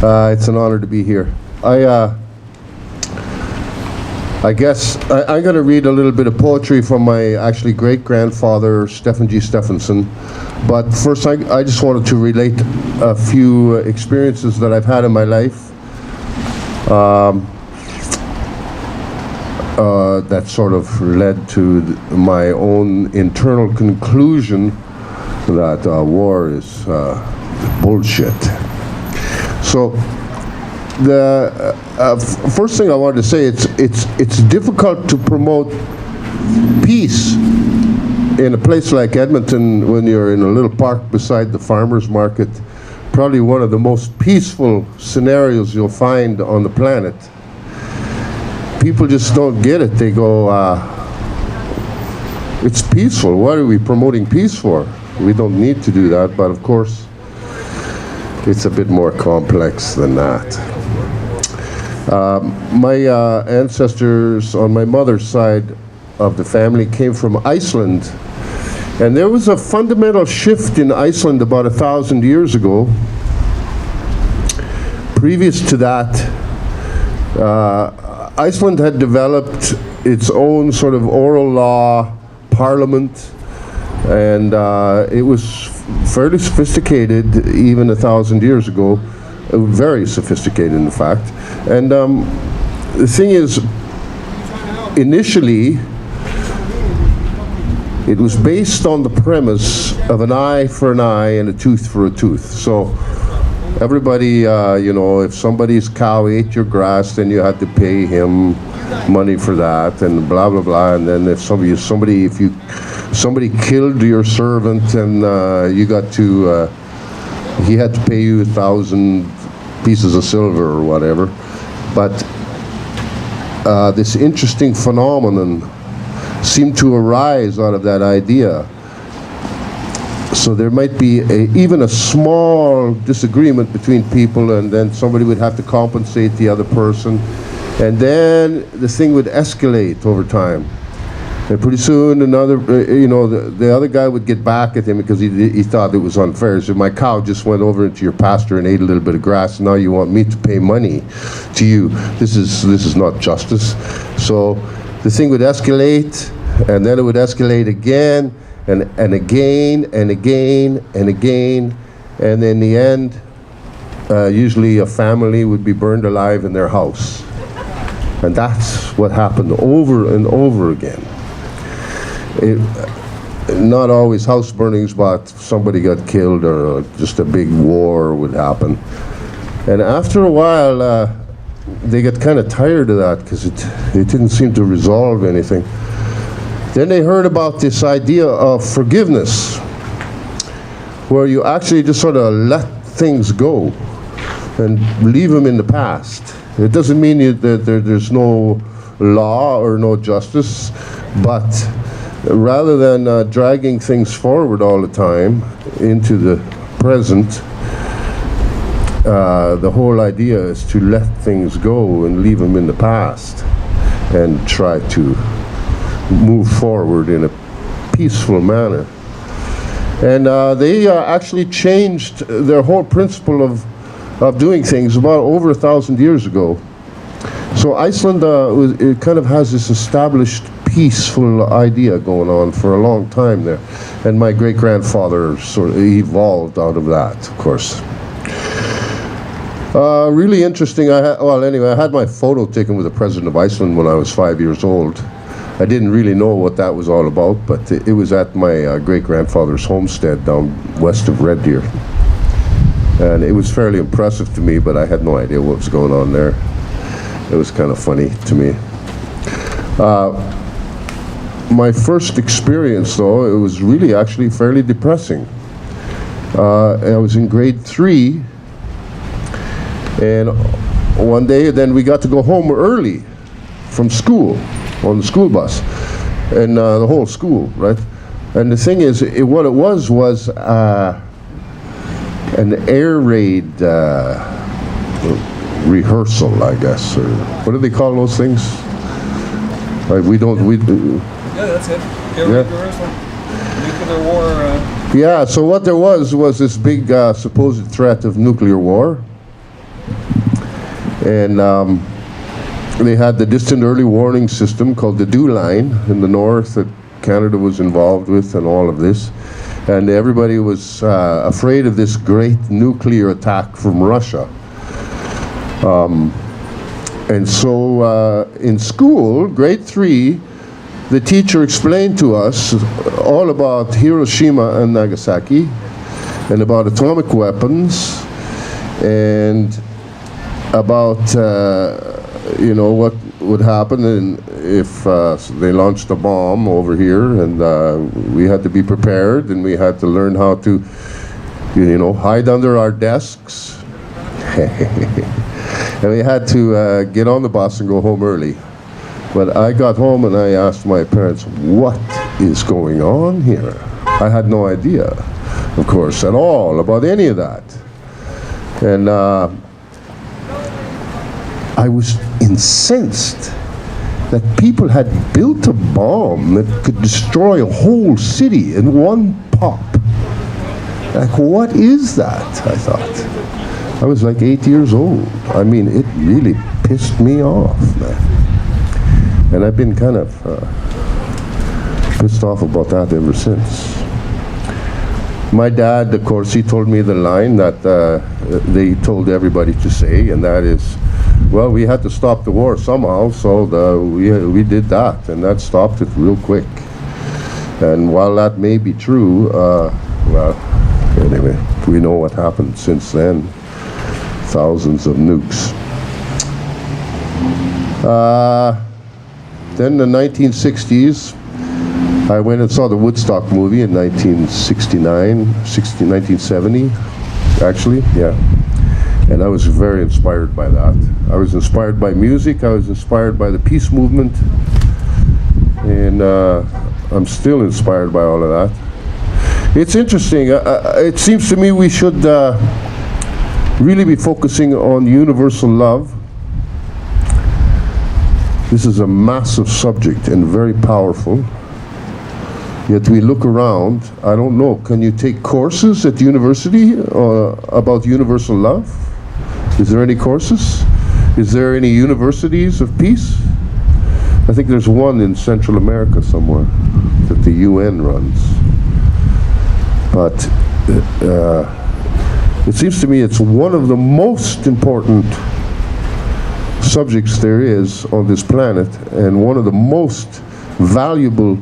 It's an honor to be here. I guess I'm going to read a little bit of poetry from my actually great-grandfather, Stephan Stephansson. But first, I just wanted to relate a few experiences that I've had in my life that sort of led to my own internal conclusion that war is bullshit. So the first thing I wanted to say, it's difficult to promote peace in a place like Edmonton when you're in a little park beside the farmers market. Probably one of the most peaceful scenarios you'll find on the planet. People just don't get it. They go, it's peaceful. What are we promoting peace for? We don't need to do that, but of course it's a bit more complex than that. My ancestors on my mother's side of the family came from Iceland, and there was a fundamental shift in Iceland about 1,000 years ago. Previous to that, Iceland had developed its own sort of oral law parliament, and it was fairly sophisticated even 1,000 years ago, very sophisticated in fact. And the thing is, initially, it was based on the premise of an eye for an eye and a tooth for a tooth. So everybody, if somebody's cow ate your grass, then you had to pay him money for that, and blah blah blah. And then if somebody killed your servant, and you got to, he had to pay you 1,000 pieces of silver or whatever. But this interesting phenomenon seemed to arise out of that idea. So there might be even a small disagreement between people, and then somebody would have to compensate the other person, and then the thing would escalate over time. And pretty soon another, the other guy would get back at him because he thought it was unfair. So my cow just went over into your pasture and ate a little bit of grass, and now you want me to pay money to you. This is not justice. So the thing would escalate, and then it would escalate again, and again, and again, and again, and in the end, usually a family would be burned alive in their house. And that's what happened over and over again. Not always house burnings, but somebody got killed, or just a big war would happen. And after a while, they got kind of tired of that because it didn't seem to resolve anything. Then they heard about this idea of forgiveness, where you actually just sort of let things go and leave them in the past. It doesn't mean that there's no law or no justice, but rather than dragging things forward all the time into the present, the whole idea is to let things go and leave them in the past and try to move forward in a peaceful manner. And they actually changed their whole principle of doing things about over 1,000 years ago. So Iceland it kind of has this established peaceful idea going on for a long time there. And my great-grandfather sort of evolved out of that, of course. Really interesting. I had my photo taken with the president of Iceland when I was 5 years old. I didn't really know what that was all about, but it was at my great-grandfather's homestead down west of Red Deer. And it was fairly impressive to me, but I had no idea what was going on there. It was kind of funny to me. My first experience, though, it was really actually fairly depressing. I was in grade 3, and one day then we got to go home early from school on the school bus, and the whole school, right? And the thing is, what it was an air raid rehearsal, I guess, or what do they call those things? Yeah, that's it. Air raid rehearsal. Nuclear war. Yeah, so what there was this big supposed threat of nuclear war. And they had the distant early warning system called the DEW line in the north that Canada was involved with and all of this. And everybody was afraid of this great nuclear attack from Russia. And so in school, grade 3, the teacher explained to us all about Hiroshima and Nagasaki and about atomic weapons and about what would happen if they launched a bomb over here, and we had to be prepared, and we had to learn how to hide under our desks. And we had to get on the bus and go home early. But I got home and I asked my parents, what is going on here? I had no idea, of course, at all about any of that. And I was incensed that people had built a bomb that could destroy a whole city in one pop. Like, what is that? I thought. I was like 8 years old. I mean, it really pissed me off, man. And I've been kind of pissed off about that ever since. My dad, of course, he told me the line that they told everybody to say, and that is, well, we had to stop the war somehow, so we did that, and that stopped it real quick. And while that may be true, well, anyway, we know what happened since then. Thousands of nukes. Then the 1960s, I went and saw the Woodstock movie in 1970, actually, yeah. And I was very inspired by that. I was inspired by music, I was inspired by the peace movement, and I'm still inspired by all of that. It's interesting, it seems to me we should really be focusing on universal love. This is a massive subject and very powerful. Yet we look around, I don't know, can you take courses at university about universal love? Is there any courses? Is there any universities of peace? I think there's one in Central America somewhere that the UN runs. But it seems to me it's one of the most important subjects there is on this planet, and one of the most valuable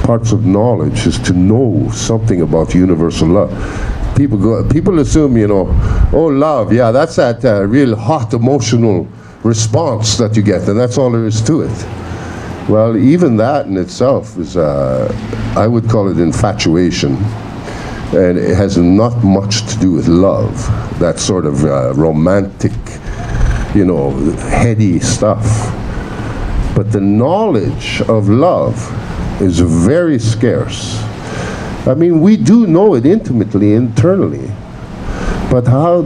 parts of knowledge is to know something about universal love. People assume, oh, love, yeah, that's that real hot emotional response that you get, and that's all there is to it. Well, even that in itself is, I would call it infatuation, and it has not much to do with love, that sort of romantic, heady stuff. But the knowledge of love is very scarce. I mean, we do know it intimately, internally, but how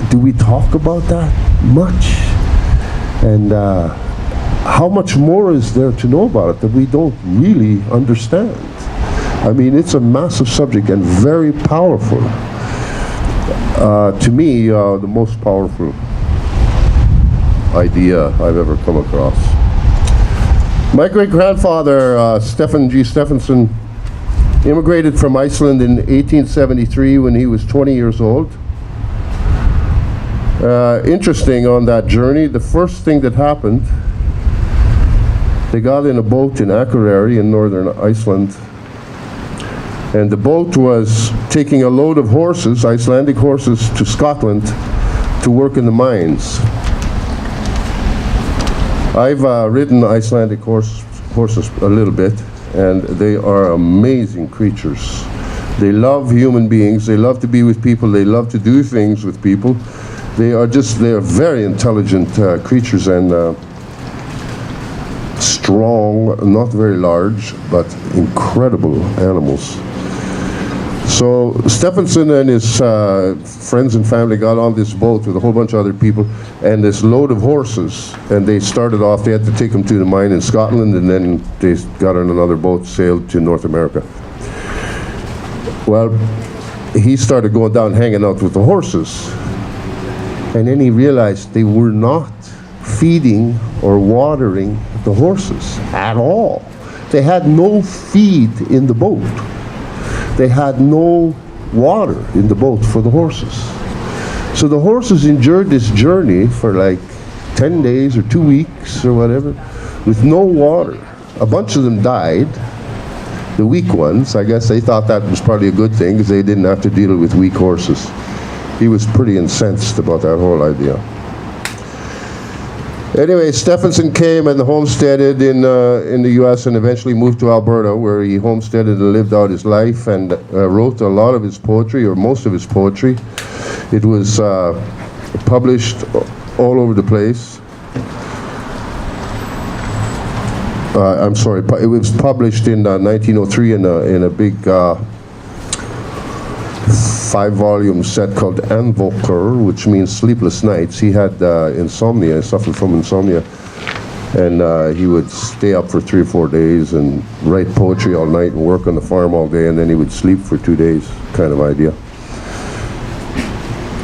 do we talk about that much? And how much more is there to know about it that we don't really understand? I mean, it's a massive subject and very powerful. To me, the most powerful idea I've ever come across. My great-grandfather, Stephan Stephansson, immigrated from Iceland in 1873 when he was 20 years old. Interesting, on that journey, the first thing that happened, they got in a boat in Akureyri in northern Iceland, and the boat was taking a load of horses, Icelandic horses, to Scotland to work in the mines. I've ridden Icelandic horses a little bit, and they are amazing creatures. They love human beings, they love to be with people, they love to do things with people. They are very intelligent creatures, and strong, not very large, but incredible animals. So Stephansson and his friends and family got on this boat with a whole bunch of other people and this load of horses, and they started off, they had to take them to the mine in Scotland, and then they got on another boat, sailed to North America. Well, he started going down hanging out with the horses. And then he realized they were not feeding or watering the horses at all. They had no feed in the boat. They had no water in the boat for the horses. So the horses endured this journey for like 10 days or 2 weeks or whatever with no water. A bunch of them died. The weak ones, I guess they thought that was probably a good thing because they didn't have to deal with weak horses. He was pretty incensed about that whole idea. Anyway, Stephansson came and homesteaded in the U.S. and eventually moved to Alberta, where he homesteaded and lived out his life and wrote a lot of his poetry, or most of his poetry. It was published all over the place. I'm sorry, it was published in 1903 in a big 5-volume set called Anvoker, which means sleepless nights. He had insomnia, suffered from insomnia, and he would stay up for 3 or 4 days and write poetry all night and work on the farm all day, and then he would sleep for 2 days, kind of idea.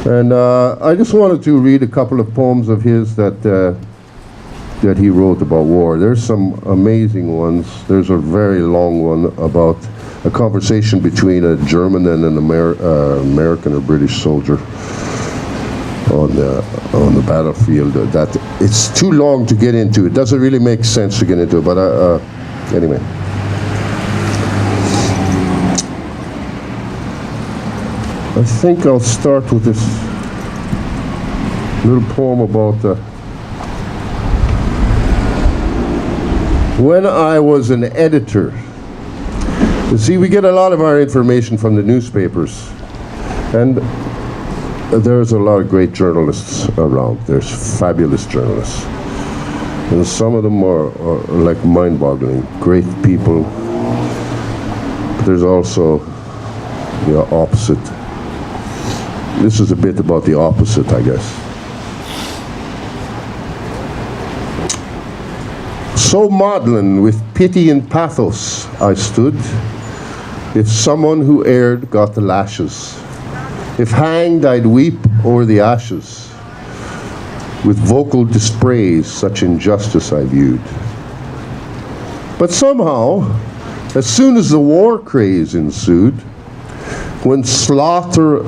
And I just wanted to read a couple of poems of his that he wrote about war. There's some amazing ones. There's a very long one about a conversation between a German and an American or British soldier on the battlefield. That it's too long to get into. It doesn't really make sense to get into it, but anyway. I think I'll start with this little poem about when I was an editor. You see, we get a lot of our information from the newspapers, and there's a lot of great journalists around. There's fabulous journalists, and some of them are like mind-boggling, great people. But there's also the opposite. This is a bit about the opposite, I guess. So maudlin with pity and pathos I stood, if someone who erred got the lashes. If hanged, I'd weep o'er the ashes. With vocal dispraise, such injustice I viewed. But somehow, as soon as the war craze ensued, when slaughter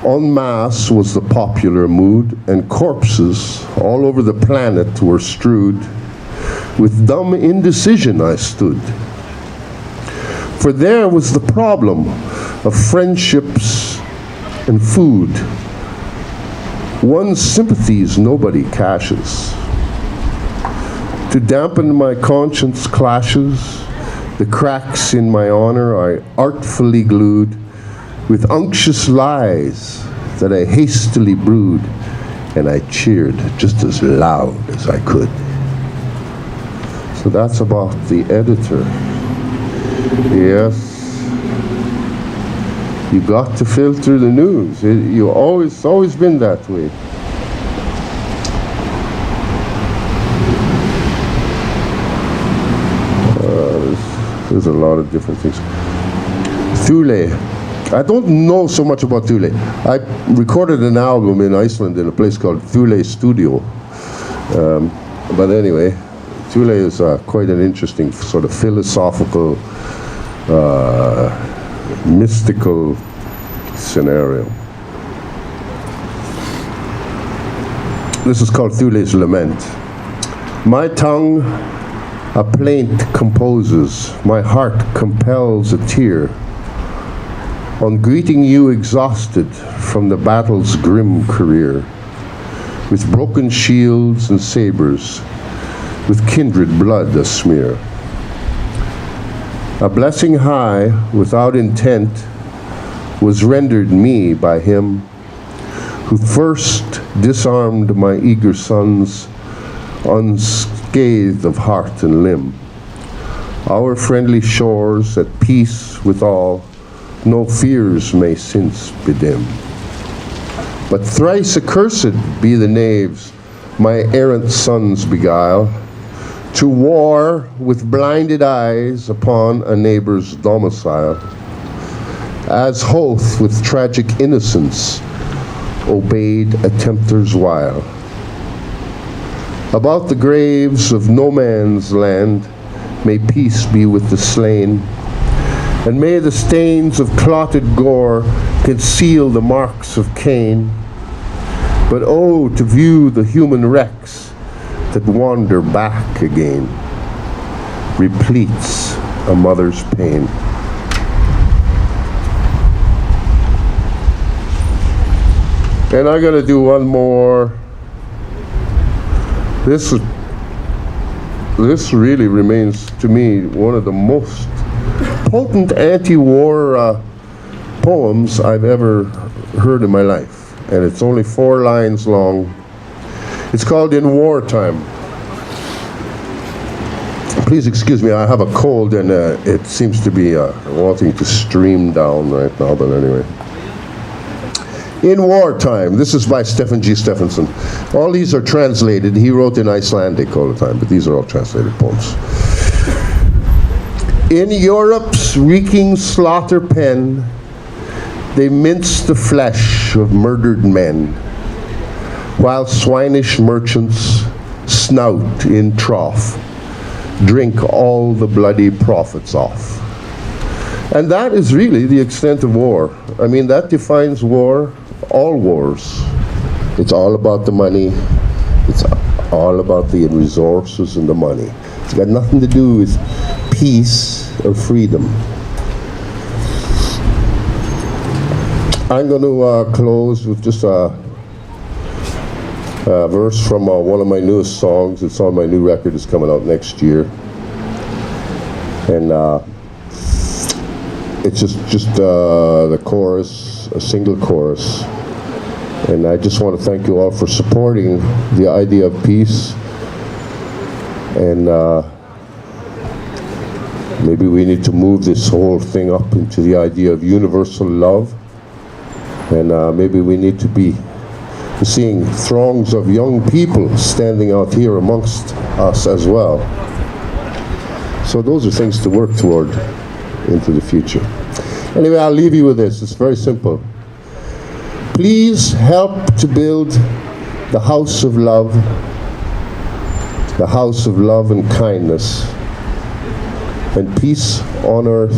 en masse was the popular mood, and corpses all over the planet were strewed, with dumb indecision I stood. For there was the problem of friendships and food. One's sympathies nobody caches. To dampen my conscience clashes, the cracks in my honor I artfully glued with unctuous lies that I hastily brewed, and I cheered just as loud as I could. So that's about the editor. Yes. You got to filter the news. It's always been that way. There's a lot of different things. Thule. I don't know so much about Thule. I recorded an album in Iceland in a place called Thule Studio. But anyway, Thule is quite an interesting sort of philosophical, mystical scenario. This is called Thule's Lament. My tongue a plaint composes, my heart compels a tear. On greeting you exhausted from the battle's grim career, with broken shields and sabers, with kindred blood asmear. A blessing high, without intent, was rendered me by him who first disarmed my eager sons, unscathed of heart and limb. Our friendly shores at peace with all, no fears may since bedim. But thrice accursed be the knaves my errant sons beguile, to war with blinded eyes upon a neighbor's domicile. as Hoth with tragic innocence obeyed a tempter's wile. About the graves of no man's land, may peace be with the slain, and may the stains of clotted gore conceal the marks of Cain. But oh, to view the human wrecks that wander back again, repletes a mother's pain. And I gotta do one more. This really remains to me one of the most potent anti-war poems I've ever heard in my life. And it's only 4 lines long. It's called In Wartime. Please excuse me, I have a cold and it seems to be wanting to stream down right now, but anyway. In Wartime. This is by Stephan Stephansson. All these are translated. He wrote in Icelandic all the time, but these are all translated poems. In Europe's reeking slaughter pen, they mince the flesh of murdered men, while swinish merchants snout in trough, drink all the bloody profits off. And that is really the extent of war. I mean, that defines war, all wars. It's all about the money. It's all about the resources and the money. It's got nothing to do with peace or freedom. I'm going to close with just a verse from one of my newest songs. It's on my new record. It's coming out next year. And it's just the chorus, a single chorus. And I just want to thank you all for supporting the idea of peace. And maybe we need to move this whole thing up into the idea of universal love. And maybe we need to be seeing throngs of young people standing out here amongst us as well. So those are things to work toward into the future. Anyway, I'll leave you with this. It's very simple. Please help to build the house of love and kindness, and peace on earth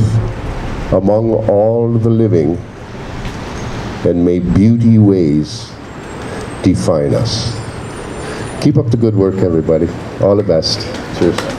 among all the living, and may beauty ways define us. Keep up the good work, everybody. All the best. Cheers.